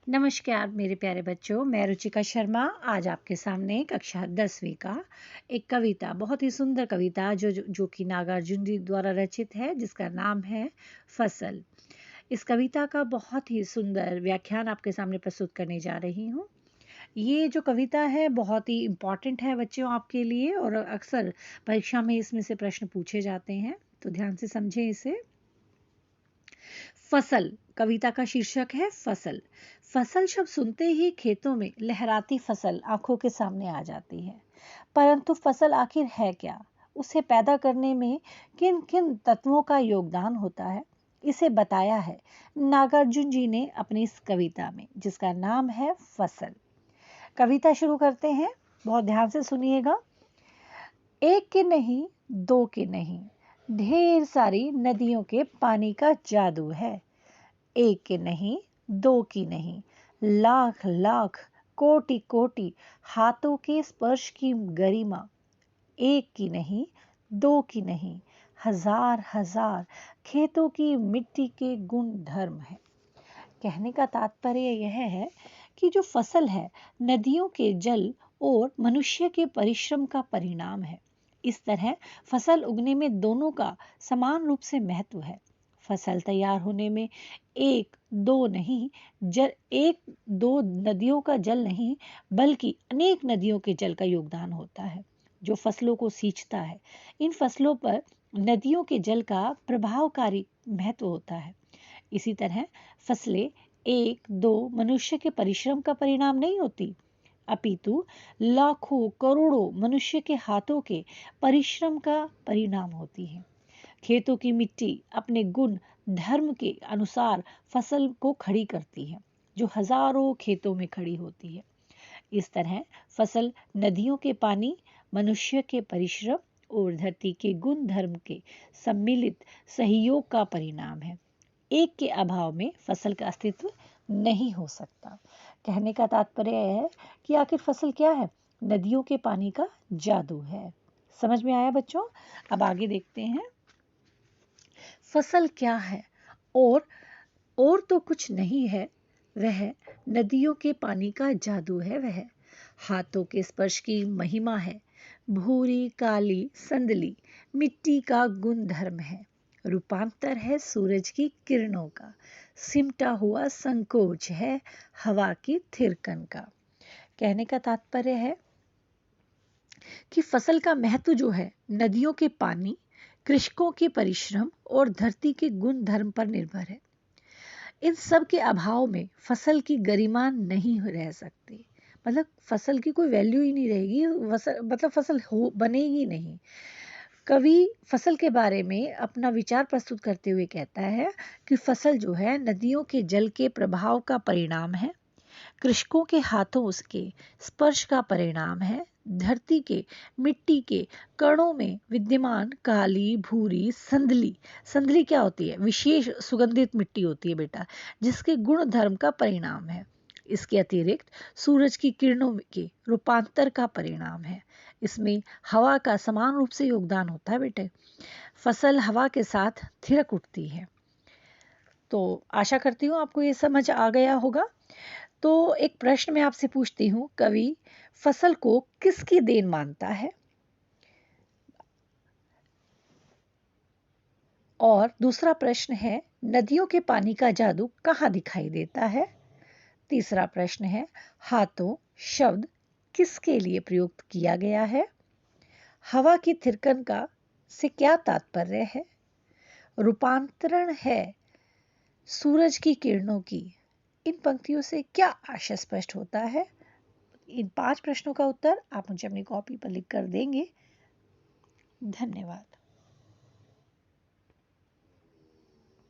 नमस्कार मेरे प्यारे बच्चों, मैं रुचिका शर्मा आज आपके सामने कक्षा 10वीं का एक कविता, बहुत ही सुंदर कविता जो कि नागार्जुन जी द्वारा रचित है, जिसका नाम है फसल। इस कविता का बहुत ही सुंदर व्याख्यान आपके सामने प्रस्तुत करने जा रही हूँ। ये जो कविता है बहुत ही इम्पॉर्टेंट है बच्चों आपके लिए, और अक्सर परीक्षा में इसमें से प्रश्न पूछे जाते हैं, तो ध्यान से समझें इसे। फसल, कविता का शीर्षक है फसल। फसल शब्द सुनते ही खेतों में लहराती फसल आंखों के सामने आ जाती है, परंतु फसल आखिर है क्या? उसे पैदा करने में किन किन तत्वों का योगदान होता है, इसे बताया है नागार्जुन जी ने अपनी इस कविता में, जिसका नाम है फसल। कविता शुरू करते हैं, बहुत ध्यान से सुनिएगा। एक के नहीं, दो के नहीं, ढेर सारी नदियों के पानी का जादू है। एक के नहीं, दो की नहीं, लाख लाख, कोटि कोटि हाथों के स्पर्श की गरिमा। एक की नहीं, दो की नहीं, हजार हजार खेतों की मिट्टी के गुण धर्म है। कहने का तात्पर्य यह है कि जो फसल है, नदियों के जल और मनुष्य के परिश्रम का परिणाम है। इस तरह फसल उगने में दोनों का समान रूप से महत्व है। फसल तैयार होने में एक दो नदियों का जल नहीं, बल्कि अनेक नदियों के जल का योगदान होता है, जो फसलों को सींचता है। इन फसलों पर नदियों के जल का प्रभावकारी महत्व होता है। इसी तरह फसलें एक दो मनुष्य के परिश्रम का परिणाम नहीं होती, अपितु लाखों करोड़ों मनुष्य के हाथों के परिश्रम का परिणाम होती है। खेतों की मिट्टी अपने गुण धर्म के अनुसार फसल को खड़ी करती है, जो हजारों खेतों में खड़ी होती है। इस तरह फसल नदियों के पानी, मनुष्य के परिश्रम और धरती के गुण धर्म के सम्मिलित सहयोग का परिणाम है। एक के अभाव में फसल का अस्तित्व नहीं हो सकता। कहने का तात्पर्य है कि आखिर फसल क्या है? नदियों के पानी का जादू है। समझ में आया बच्चों? अब आगे देखते हैं, फसल क्या है? और तो कुछ नहीं है, वह नदियों के पानी का जादू है। वह हाथों के स्पर्श की महिमा है, भूरी काली संदली मिट्टी का गुण धर्म है, रूपांतर है सूरज की किरणों का, सिमटा हुआ संकोच है हवा की थिरकन का। कहने का तात्पर्य है कि फसल का महत्व जो है, नदियों के पानी, कृषकों के परिश्रम और धरती के गुण धर्म पर निर्भर है। इन सब के अभाव में फसल की गरिमा नहीं रह सकती, मतलब फसल की कोई वैल्यू ही नहीं रहेगी, मतलब फसल बनेगी नहीं। कवि फसल के बारे में अपना विचार प्रस्तुत करते हुए कहता है कि फसल जो है नदियों के जल के प्रभाव का परिणाम है, कृषकों के हाथों उसके स्पर्श का परिणाम है, धरती के मिट्टी के कणों में विद्यमान काली भूरी संदली, संदली क्या होती है? विशेष सुगंधित मिट्टी होती है बेटा, जिसके गुण धर्म का परिणाम है। इसके अतिरिक्त सूरज की किरणों के रूपांतर का परिणाम है। इसमें हवा का समान रूप से योगदान होता है बेटे। फसल हवा के साथ थिरक उठती है। तो आशा करती हूँ आपको ये समझ आ गया होगा। तो एक प्रश्न मैं आपसे पूछती हूँ, कवि फसल को किसकी देन मानता है? और दूसरा प्रश्न है, नदियों के पानी का जादू कहाँ दिखाई देता है? तीसरा प्रश्न है, हाथों शब्द किसके लिए प्रयुक्त किया गया है? हवा की थिरकन का से क्या तात्पर्य है? रूपांतरण है सूरज की किरणों की। इन पंक्तियों से क्या आशय स्पष्ट होता है? इन 5 प्रश्नों का उत्तर आप मुझे अपनी कॉपी पर लिख कर देंगे। धन्यवाद।